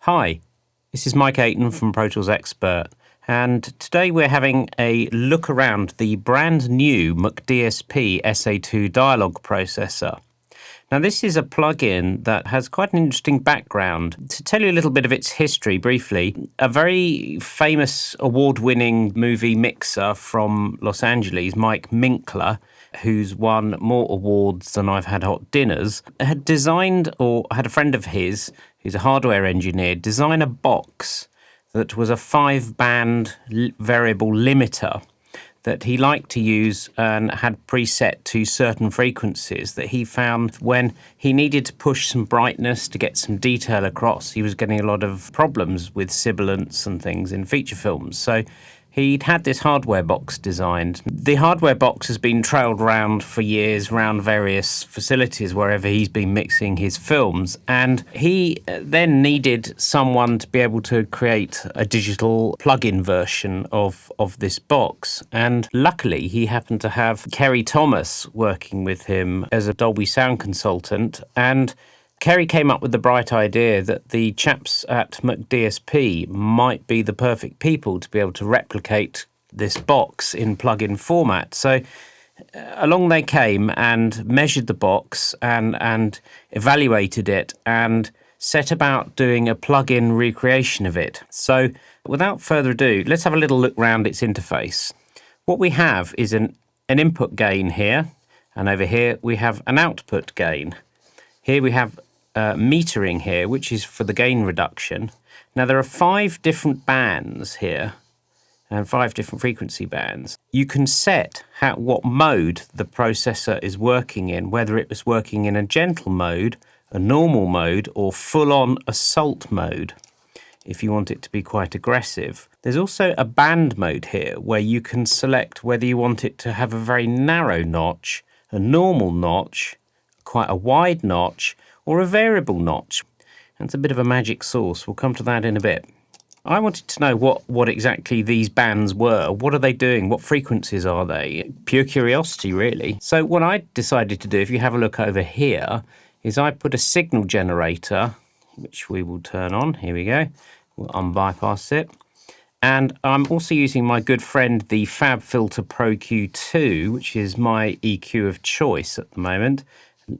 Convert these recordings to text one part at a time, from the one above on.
Hi, this is Mike Aiton from Pro Tools Expert, and today we're having a look around the brand new McDSP SA-2 Dialog Processor. Now, this is a plugin that has quite an interesting background. To tell you a little bit of its history briefly, a very famous award-winning movie mixer from Los Angeles, Mike Aiton, who's won more awards than I've had hot dinners, had designed, or had a friend of his, who's a hardware engineer, design a box that was a 5-band variable limiter that he liked to use and had preset to certain frequencies that he found when he needed to push some brightness to get some detail across. He was getting a lot of problems with sibilance and things in feature films. So he'd had this hardware box designed. The hardware box has been trailed around for years around various facilities wherever he's been mixing his films. And he then needed someone to be able to create a digital plug-in version of this box. And luckily, he happened to have Kerry Thomas working with him as a Dolby sound consultant. And Kerry came up with the bright idea that the chaps at McDSP might be the perfect people to be able to replicate this box in plug-in format. So along they came and measured the box and evaluated it and set about doing a plug-in recreation of it. So without further ado, let's have a little look round its interface. What we have is an input gain here, and over here we have an output gain. Here we have metering here, which is for the gain reduction. Now, there are 5 different bands here and 5 different frequency bands. You can set what mode the processor is working in, whether it was working in a gentle mode, a normal mode, or full-on assault mode, if you want it to be quite aggressive. There's also a band mode here where you can select whether you want it to have a very narrow notch, a normal notch, quite a wide notch, or a variable notch. That's a bit of a magic sauce. We'll come to that in a bit. I wanted to know what exactly these bands were. What are they doing? What frequencies are they? Pure curiosity, really. So what I decided to do, if you have a look over here, is I put a signal generator, which we will turn on. Here we go. We'll unbypass it. And I'm also using my good friend, the FabFilter Pro Q2, which is my EQ of choice at the moment.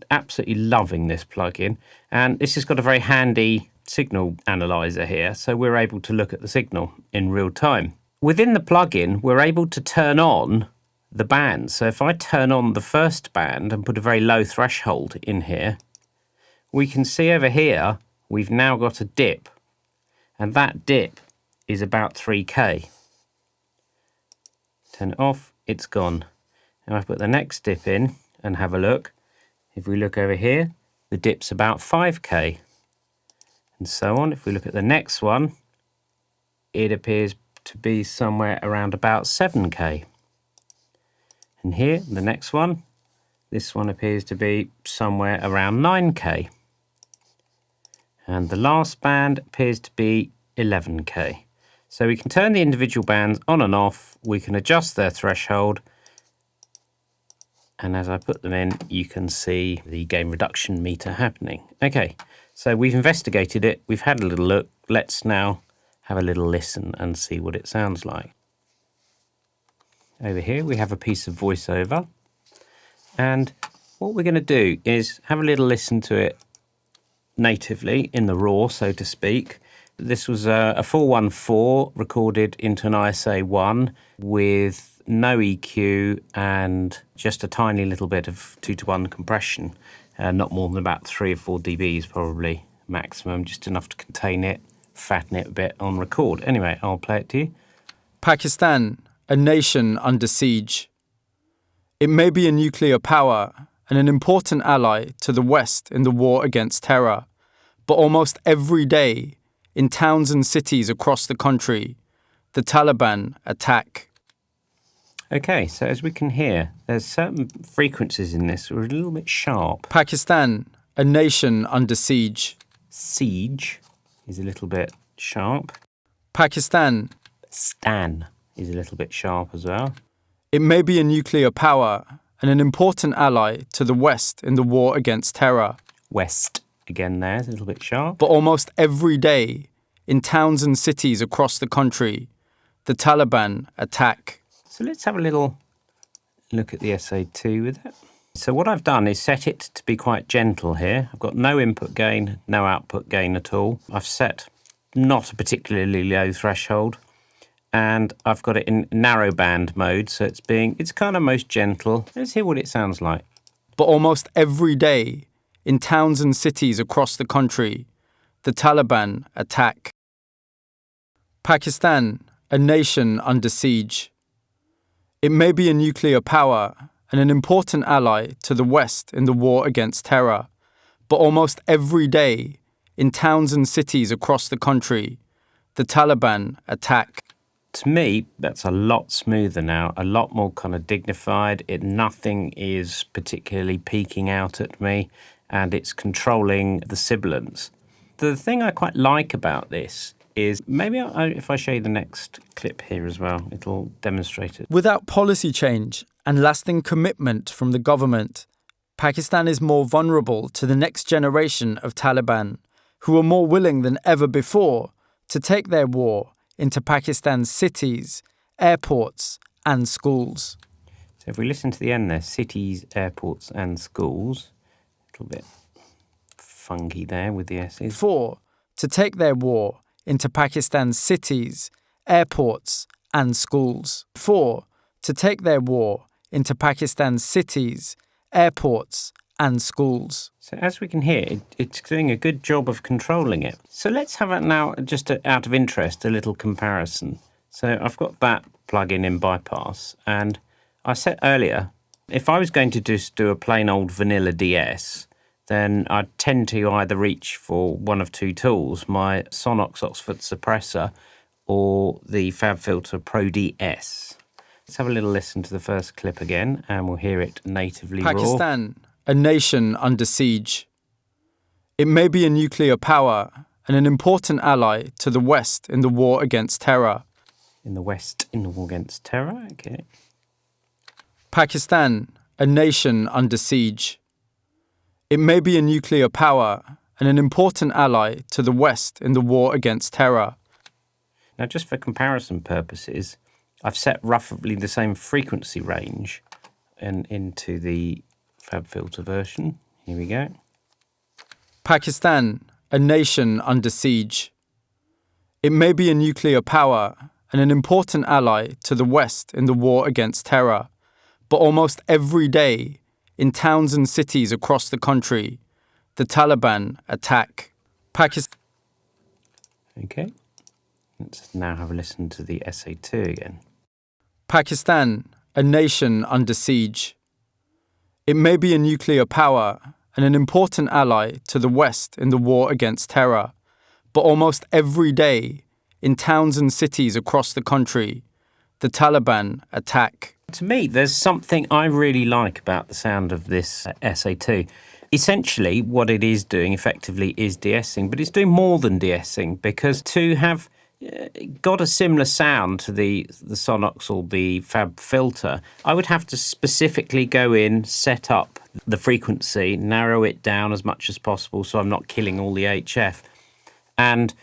Absolutely loving this plugin, and this has got a very handy signal analyzer here, so we're able to look at the signal in real time. Within the plugin, we're able to turn on the bands. So if I turn on the first band and put a very low threshold in here, we can see over here we've now got a dip, and that dip is about 3K. Turn it off, it's gone. Now I put the next dip in and have a look. If we look over here, the dip's about 5K, and so on. If we look at the next one, it appears to be somewhere around about 7K. And here, the next one, this one appears to be somewhere around 9K. And the last band appears to be 11K. So we can turn the individual bands on and off, we can adjust their threshold, and as I put them in, you can see the gain reduction meter happening. Okay, so we've investigated it, we've had a little look. Let's now have a little listen and see what it sounds like. Over here we have a piece of voiceover, and what we're going to do is have a little listen to it natively in the raw, so to speak. This was a 414 recorded into an ISA1 with no EQ and just a tiny little bit of 2:1 compression, not more than about 3 or 4 dBs probably maximum, just enough to contain it, fatten it a bit on record. Anyway, I'll play it to you. Pakistan, a nation under siege. It may be a nuclear power and an important ally to the West in the war against terror, but almost every day, in towns and cities across the country, the Taliban attack. Okay, so as we can hear, there's certain frequencies in this that are a little bit sharp. Pakistan, a nation under siege. Siege is a little bit sharp. Pakistan. Stan is a little bit sharp as well. It may be a nuclear power and an important ally to the West in the war against terror. West again there, it's a little bit sharp. But almost every day, in towns and cities across the country, the Taliban attack. So let's have a little look at the SA-2 with it. So what I've done is set it to be quite gentle here. I've got no input gain, no output gain at all. I've set not a particularly low threshold, and I've got it in narrowband mode, so it's kind of most gentle. Let's hear what it sounds like. But almost every day, in towns and cities across the country, the Taliban attack. Pakistan, a nation under siege. It may be a nuclear power and an important ally to the West in the war against terror, but almost every day, in towns and cities across the country, the Taliban attack. To me, that's a lot smoother now, a lot more kind of dignified. Nothing is particularly peeking out at me, and it's controlling the sibilants. The thing I quite like about this is, maybe if I show you the next clip here as well, it'll demonstrate it. Without policy change and lasting commitment from the government, Pakistan is more vulnerable to the next generation of Taliban, who are more willing than ever before to take their war into Pakistan's cities, airports, and schools. So if we listen to the end there, cities, airports, and schools, a little bit funky there with the S's. To take their war into Pakistan's cities, airports, and schools. To take their war into Pakistan's cities, airports, and schools. So as we can hear, it's doing a good job of controlling it. So let's have it now, just out of interest, a little comparison. So I've got that plug-in in bypass, and I said earlier, if I was going to just do a plain old vanilla DS, then I'd tend to either reach for one of two tools, my Sonox Oxford suppressor or the FabFilter Pro DS. Let's have a little listen to the first clip again, and we'll hear it natively raw. Pakistan, a nation under siege. It may be a nuclear power and an important ally to the West in the war against terror. In the West, in the war against terror, okay. Pakistan, a nation under siege. It may be a nuclear power and an important ally to the West in the war against terror. Now, just for comparison purposes, I've set roughly the same frequency range into the FabFilter version. Here we go. Pakistan, a nation under siege. It may be a nuclear power and an important ally to the West in the war against terror, but almost every day, in towns and cities across the country, the Taliban attack. Pakistan. Okay. Let's now have a listen to the SA-2 again. Pakistan, a nation under siege. It may be a nuclear power and an important ally to the West in the war against terror, but almost every day, in towns and cities across the country, the Taliban attack. To me, there's something I really like about the sound of this SA-2. Essentially, what it is doing effectively is de-essing, but it's doing more than de-essing, because to have got a similar sound to the Sonox or the FabFilter, I would have to specifically go in, set up the frequency, narrow it down as much as possible so I'm not killing all the HF, and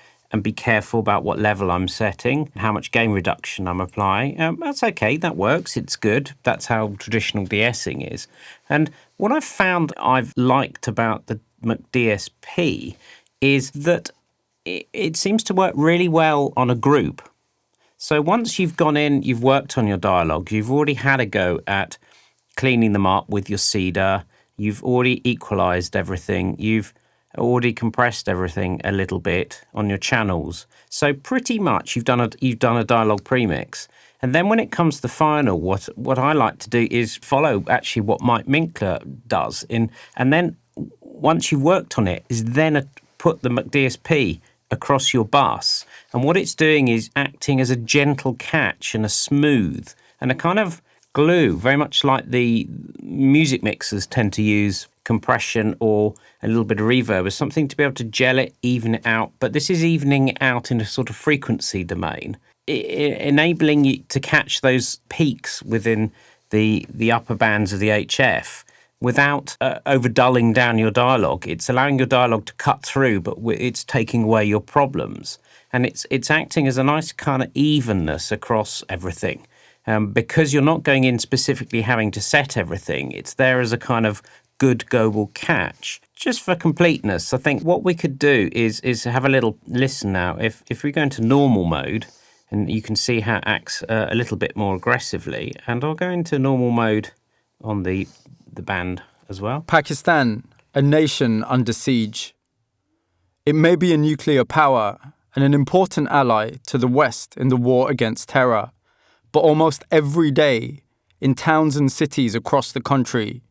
be careful about what level I'm setting, how much gain reduction I'm applying. That's okay, that works, it's good. That's how traditional de-essing is. And what I've found I've liked about the McDSP is that it seems to work really well on a group. So once you've gone in, you've worked on your dialogues, you've already had a go at cleaning them up with your CEDA, you've already equalised everything, you've already compressed everything a little bit on your channels. So pretty much you've done a dialogue premix. And then when it comes to the final, what I like to do is follow actually what Mike Minkler does. And then once you've worked on it, is then put the McDSP across your bus. And what it's doing is acting as a gentle catch and a smooth and a kind of glue, very much like the music mixers tend to use compression or a little bit of reverb as something to be able to gel it, even it out. But this is evening it out in a sort of frequency domain, enabling you to catch those peaks within the upper bands of the HF without overdulling down your dialogue. It's allowing your dialogue to cut through, but it's taking away your problems. And it's acting as a nice kind of evenness across everything. Because you're not going in specifically having to set everything, it's there as a kind of good global catch. Just for completeness, I think what we could do is have a little listen now. If we go into normal mode, and you can see how it acts a little bit more aggressively, and I'll go into normal mode on the band as well. Pakistan, a nation under siege. It may be a nuclear power and an important ally to the West in the war against terror, but almost every day, in towns and cities across the country,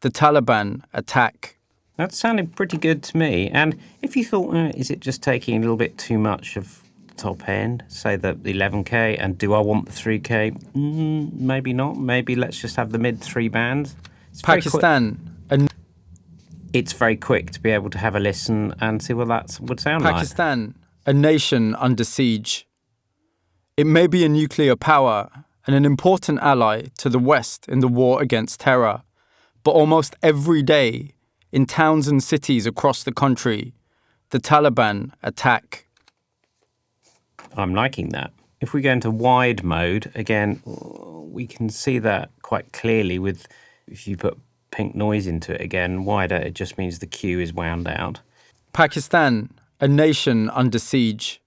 the Taliban attack. That sounded pretty good to me. And if you thought, is it just taking a little bit too much of the top end, say the 11K, and do I want the 3K? Maybe not. Maybe let's just have the mid 3 bands. Pakistan. It's very quick to be able to have a listen and see what that would sound like. Pakistan, a nation under siege. It may be a nuclear power and an important ally to the West in the war against terror, but almost every day, in towns and cities across the country, the Taliban attack. I'm liking that. If we go into wide mode, again, we can see that quite clearly with, if you put pink noise into it again, wider, it just means the queue is wound out. Pakistan, a nation under siege.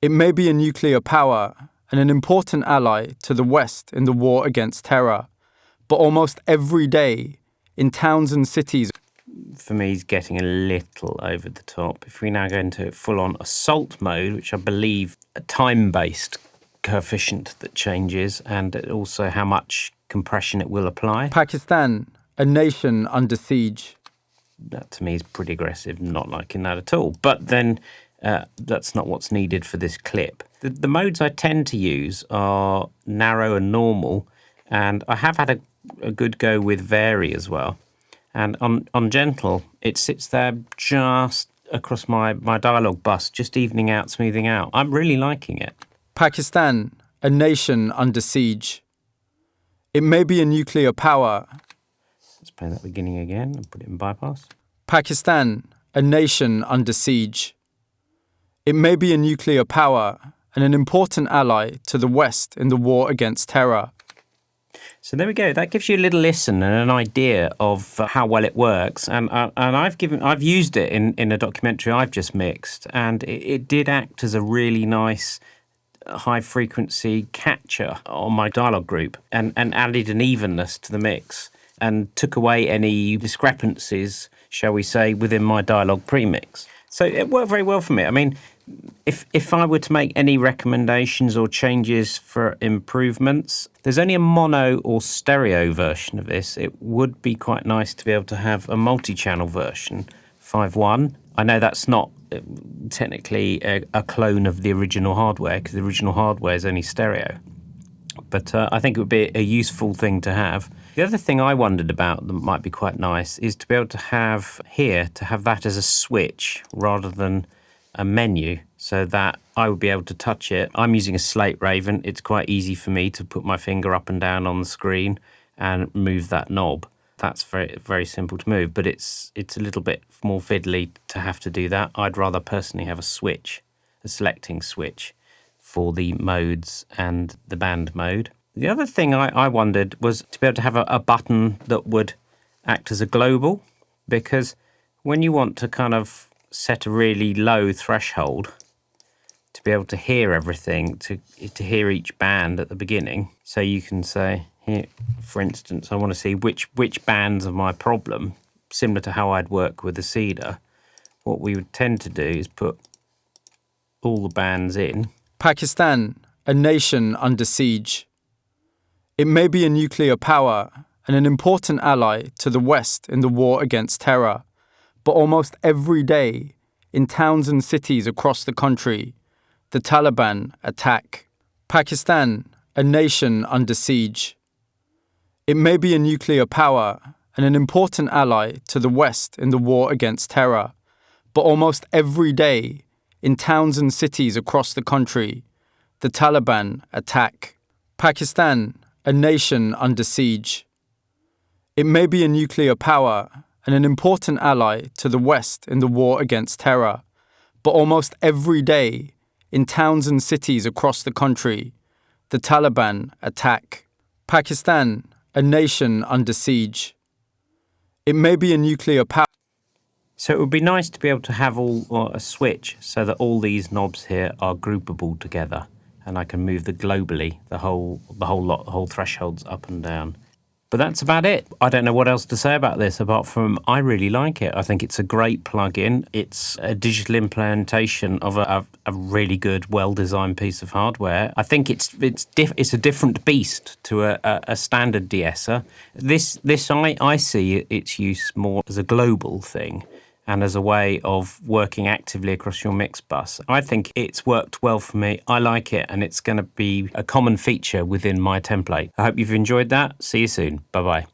It may be a nuclear power and an important ally to the West in the war against terror, but almost every day, in towns and cities. For me, he's getting a little over the top. If we now go into full-on assault mode, which I believe a time-based coefficient that changes, and also how much compression it will apply. Pakistan, a nation under siege. That to me is pretty aggressive, not liking that at all. But then that's not what's needed for this clip. The modes I tend to use are narrow and normal, and I have had a good go with vary as well. And on gentle, it sits there just across my dialogue bus, just evening out, smoothing out. I'm really liking it. Pakistan, a nation under siege. It may be a nuclear power. Let's play that beginning again and put it in bypass. Pakistan, a nation under siege. It may be a nuclear power and an important ally to the West in the war against terror. So there we go. That gives you a little listen and an idea of how well it works. And I've used it in a documentary I've just mixed, and it did act as a really nice high frequency catcher on my dialogue group, and added an evenness to the mix and took away any discrepancies, shall we say, within my dialogue premix. So it worked very well for me. I mean, if I were to make any recommendations or changes for improvements, there's only a mono or stereo version of this. It would be quite nice to be able to have a multi-channel version, 5.1. I know that's not technically a clone of the original hardware, because the original hardware is only stereo. But I think it would be a useful thing to have. The other thing I wondered about that might be quite nice is to be able to have that as a switch rather than a menu, so that I would be able to touch it. I'm using a Slate Raven. It's quite easy for me to put my finger up and down on the screen and move that knob. That's very, very simple to move, but it's a little bit more fiddly to have to do that. I'd rather personally have a switch, a selecting switch for the modes and the band mode. The other thing I wondered was to be able to have a button that would act as a global, because when you want to kind of set a really low threshold to be able to hear everything, to hear each band at the beginning, so you can say, here, for instance, I want to see which bands are my problem, similar to how I'd work with the Cedar. What we would tend to do is put all the bands in. Pakistan, a nation under siege. It may be a nuclear power and an important ally to the West in the war against terror, but almost every day, in towns and cities across the country, the Taliban attack. Pakistan, a nation under siege. It may be a nuclear power and an important ally to the West in the war against terror, but almost every day, in towns and cities across the country, the Taliban attack. Pakistan, a nation under siege. It may be a nuclear power and an important ally to the West in the war against terror, but almost every day, in towns and cities across the country, the Taliban attack. Pakistan, a nation under siege. It may be a nuclear power. So it would be nice to be able to have a switch so that all these knobs here are groupable together, and I can move the whole thresholds up and down. But that's about it. I don't know what else to say about this apart from I really like it. I think it's a great plug-in. It's a digital implementation of a really good, well-designed piece of hardware. I think it's a different beast to a standard de-esser. I see its use more as a global thing and as a way of working actively across your mix bus. I think it's worked well for me. I like it, and it's going to be a common feature within my template. I hope you've enjoyed that. See you soon. Bye-bye.